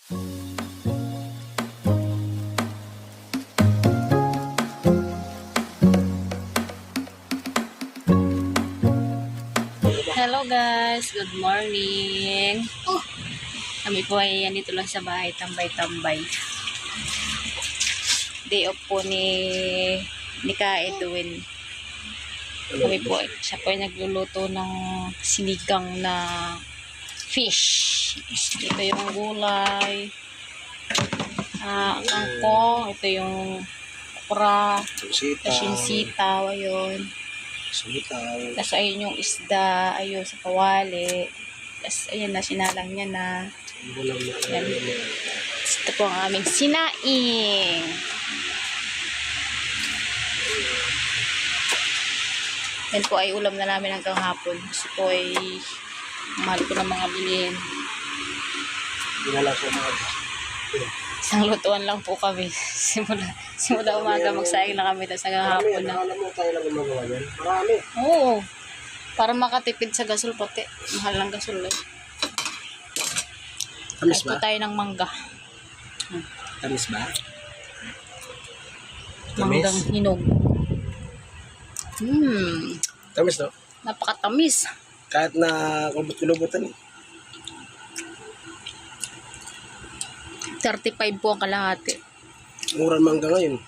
Hello guys, good morning. Kami po ay andito lang sa bahay, tambay-tambay. Day off po ni Ka Edwin. Kami po, siya po ay nagluluto ng sinigang na fish. Ito yung gulay, kangkong, ito yung okra, yung sitaw, ayun. Tapos ayun yung isda, ayun sa kawali. Tapos ayun na, sinalang niya na. Yan. Ito po ang aming sinaing. Yan po ay ulam na namin hanggang hapon. Kasi po ay mahal ko ng mga bilhin. Isang lutuan lang po kami. Simula umaga magsaing na kami. Tapos hanggang hapon na. Alam mo tayo lang gumagawa yan? Marami. Oo. Para makatipid sa gasol pati. Mahal ng gasol eh. Tamis Kahit po ba? tayo ng mangga. Tamis ba? Manggang hinog. Tamis, no? Napakatamis. Kahit na kulubot-kulubutan eh. 35 po ang kalahati. Mura mangga ngayon.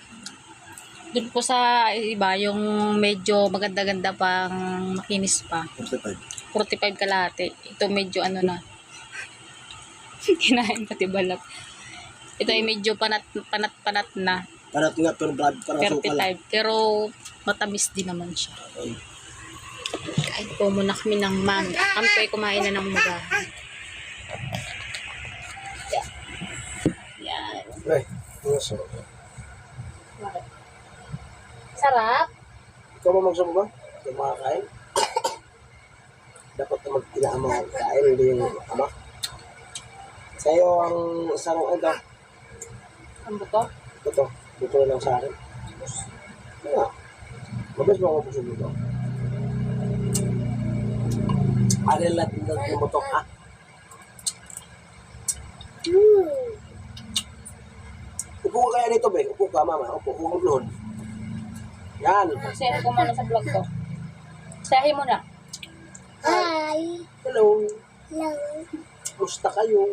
Doon po sa iba, yung medyo maganda-ganda pang makinis pa. 45. 45 kalahati. Ito medyo ano na. Kinain pati balat. Ito ay medyo panat na. Parat nga, pero parang sukal. 35. Pero matamis din naman siya. Kain po muna kami ng mangga. Kami po ay kumain na ng mangga. Yan. Ay, so. Sarap. Ikaw ba magsubo ba? Ikaw makakain? Dapat naman tinaama kain, hindi yung ama. Sa'yo ang sarong ito. Ang buto? Ito. Dito na lang sa akin. Kaya, mabis mo ako magsubo ito. Ano yung lahat ng tumutok, ha? Upo ka kaya dito, Ben. Upo ka, mama. Upo ka luhod. Yan. Share ko muna sa vlog ko. Sahi mo na. Hi. Hello. Hello. Musta kayo?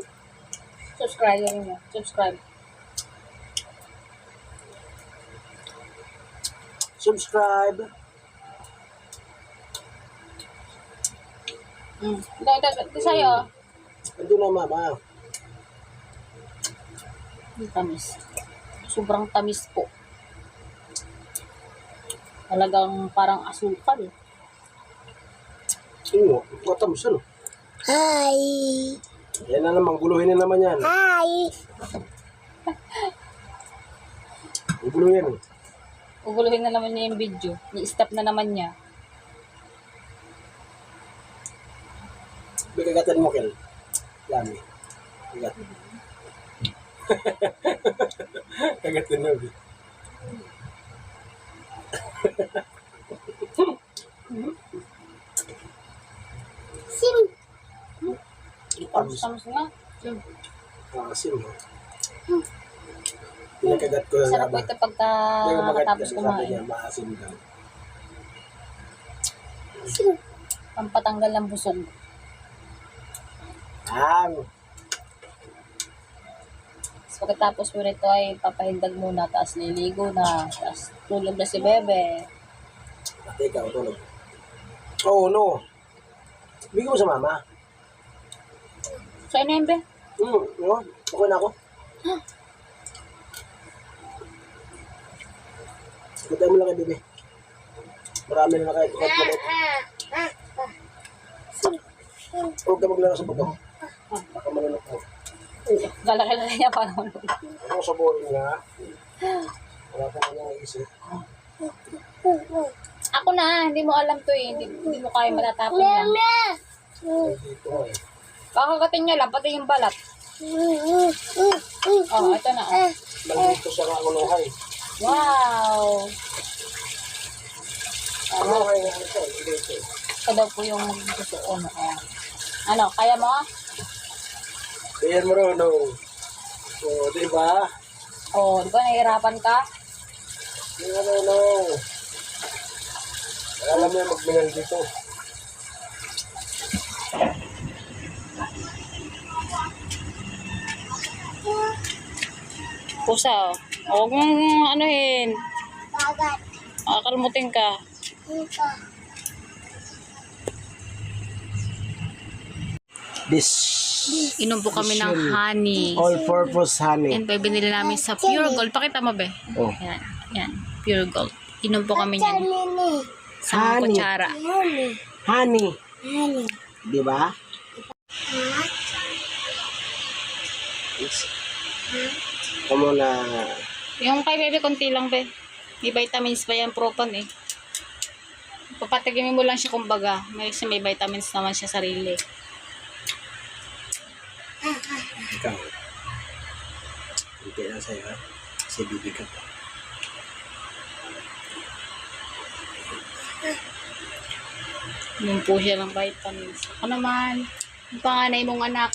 Subscribe mo. Subscribe. Subscribe. Ito sa'yo. Ito na, mama. Ang tamis. Sobrang tamis po. Talagang parang asukal. Ano? Matamis ano? Hi. Yan na naman. Guluhin na naman yan. Hi. Guluhin yan. Uguluhin na naman niya yung video. I-stop na naman niya. Bigagatan mo, Kel. Lami. Bigat. Kagatin mo. Sim. Tamis nga. Asim. Pinakagat ko na Sarap po ito pagka matapos kumain. Maasim daw. Pampatanggal ng busog. So, pagkatapos mo nito ay papahindag muna, taas liligo na, taas tulog na si Bebe. Ate, ikaw, tulog. Oh, no. Bigyan mo sa mama. Sa'yo na yun, Be? No? Okay na ako. Gutay mo lang kay bebe. Marami na nakakikot mo ulit. Huwag ka maglaro sa bato. Baka manunok mo. Galakala niya para manulog. Ako sa boring nga. Wala pa kanyang isip. Ako na, hindi mo alam to eh. Hindi mo kaya matatapon lang. Dito eh. Kakagatin niya lang, pati yung balat. Oh, ito na. Oh. Nandito sa kakuluhay. Wow! Kakuluhay nga ito. Dito. Ito daw po yung gusto ko. Ano, kaya mo? Kaya mo rin, no. O, diba? Oh, di ba nahihirapan ka? No. Alam mo yung magminal dito. Pusa, oh. Huwag mong anuhin. Dagat. Kalmutin ka. Dito. This Inom po kami ng honey. all-purpose honey. Yan pa binili namin sa Pure Gold. Pakita mo, be. Oh. Yan. Pure Gold. Inom po kami niyan. Honey. Sa Honey. kutsara. Honey. Honey. Honey. Diba? Kamu na Yung kay bebe, konti lang, be. May vitamins pa yan, propan eh. Papatigimin mo lang siya kumbaga. May vitamins naman siya sarili. ikaw. Hindi lang sa'yo, ha? Kasi bibigat ka. Yun po siya ng vitamins. Ako naman, yung panganay mong anak.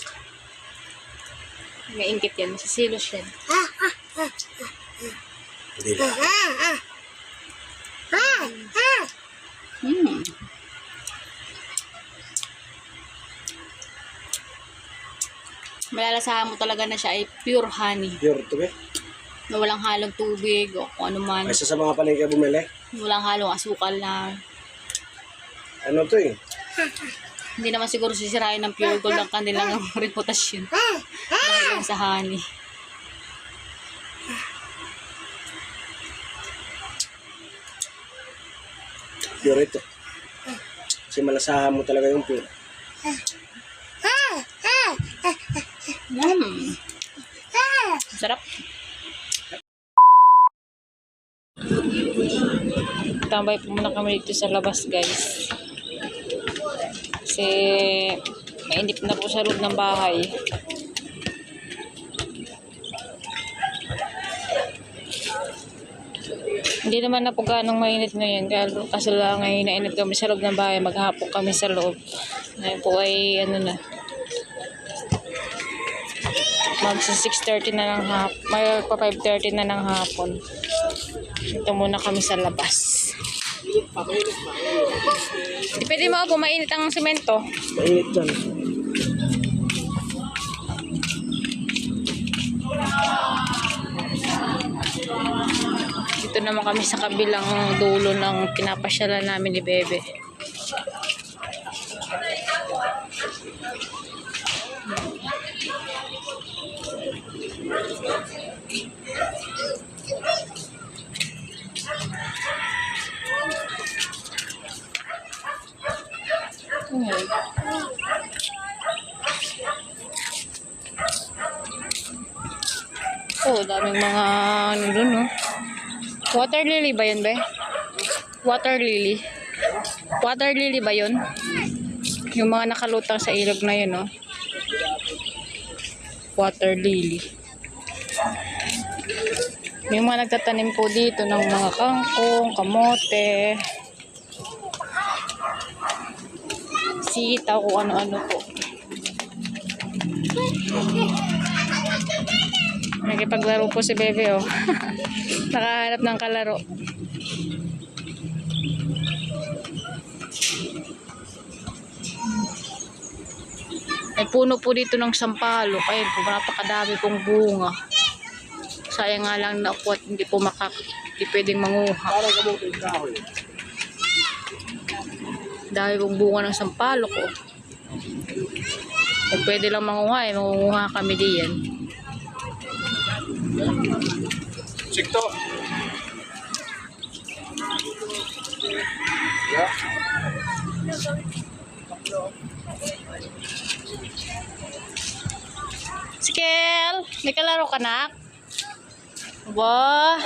May ingkit yan. Masisilos yan. Hindi lang. Hmm. Malalasahan mo talaga na siya ay pure honey. Pure to, be? Na walang halong tubig o kung ano man. Kaysa sa mga palengke bumili. Walang halong asukal na. Ano to eh? Hindi naman siguro sisirain ng Pure Gold ang kanilang reputasyon. Dahil lang sa honey. Pure ito. Kasi malasahan mo talaga yung pure. Sarap. Tambay po muna kami dito sa labas, guys. Kasi mainit na po sa loob ng bahay. Hindi naman na po ganong mainit ngayon. Kasi lang ngayon nainit kami sa loob ng bahay. Maghapon kami sa loob. Ngayon po ay ano na. Magsa 6:30 na ng hapon. May pa 5:30 na ng hapon. Ito muna kami sa labas. Di pwede mo po mainit ang semento. Mainit dyan. Dito naman kami sa kabilang dulo ng pinapasyalan namin ni Bebe. Oh, daming mga ano dun, no? Water lily ba yun, be? Water lily. Water lily ba yun? Yung mga nakalutang sa ilog na yun, no? Water lily. May mga nagtatanim po dito ng mga kangkong, kamote, sitaw, kung ano-ano po. Nakipaglaro po si Bebe, oh. Nakahanap ng kalaro. May puno po dito ng sampalok. Ayun po, napakadami pong bunga. Sayang nga lang na po at hindi po hindi pwedeng manguha. Parang kabuti yung kahoy. Dahil pong bunga ng sampalok, oh. Kung pwede lang manguha, manguha kami diyan. Sikto. Yeah. Sikel, may kalaro ka na? Ba?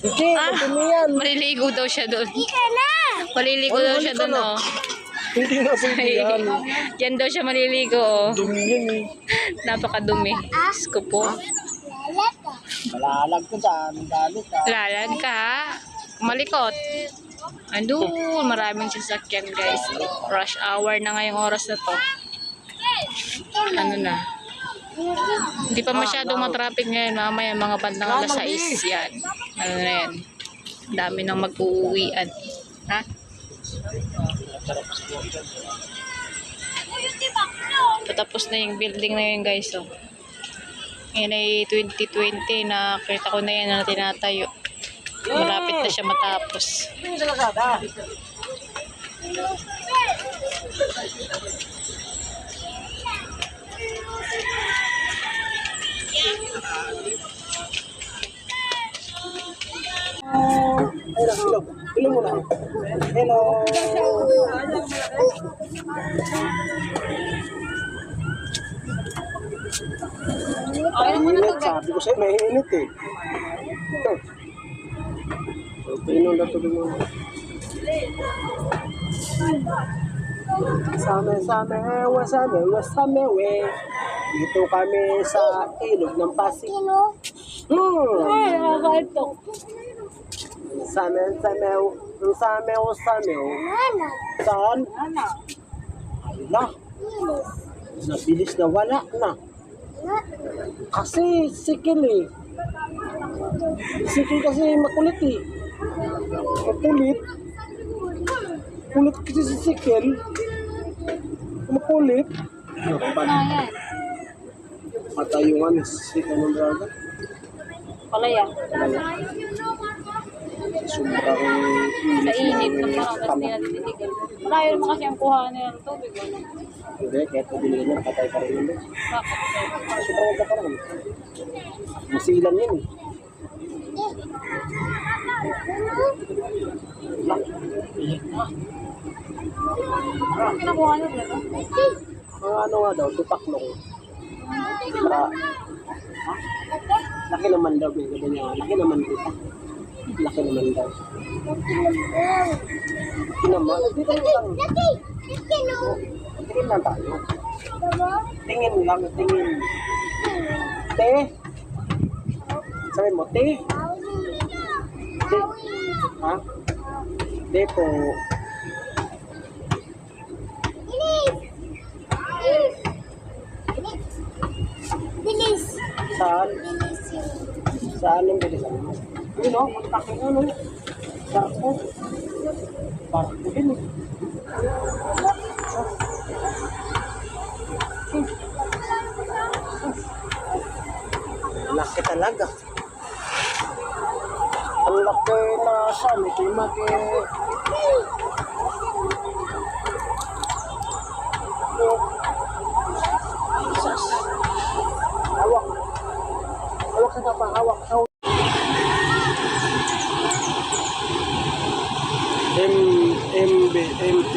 Hindi, ano yan? Maliligo daw siya doon. Ika na! Maliligo daw siya doon, oh. Hindi nga pwede yan. Yan daw siya maliligo, oh. Dumi yun eh. Napakadumi. Diyos ko po. Lalat ka. Malalag ko dyan. Galit ka. Lalag ka, ha? Malikot. Andun, maraming sasakyan, guys. Rush hour na ngayong oras na to. Ano na? Hindi pa masyadong matraffic ngayon. Mamaya mga bandang alas 6 yan. Ano na yan. Dami nang mag-uuwian. Ha? Patapos na yung building na yun guys. Oh. Ngayon ay 2020 na kita ko na yan na tinatayo. Malapit na siya matapos. Hello. Hello muna. Hello. Init, sabi ko sa'yo, may init eh. Pinom na ito mo. Same, we. Dito kami sa ilog ng Pasig. Ay, nakakaito. Same. Mana? Saan? Ala. Nabilis na wala na. Kasi sikil eh. Sikil kasi makulit eh. Makulit. Kulit kasi si sikil. Makulit. Ayan. Matayungan si kanong dragon. Palaya. Sobrang Sa init na parang kasi nila tititigan. Malayo naman kasi ang kuha nila ng tubig. Hindi, kahit pabili na, patay pa rin yun. Bakit? Sobrang ganda pa rin. Masilan yun eh. Ano kinakuha nila ito? Ano nga daw, tupaklong. Para, laki naman daw, sabi niya, laki naman dito. Laki naman daw. Laki naman. Dito lang. Tingin lang tayo. Tingin lang, tingin. Te? Sabi mo, te? Te? Ha? Te po. Bilis. Saan? Saan ang bilisan mo? Yun o, magtakin ano. Barko. Barko din eh. Laki talaga. Ang laki na saan, ito yung maki. Jesus. Hawak. Hawak sa tapa, hawak. MT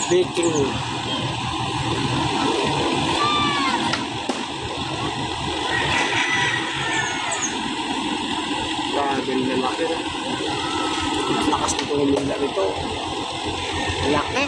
Baking. Grabe na laki na. Lakas nito ng mila nito. Laki.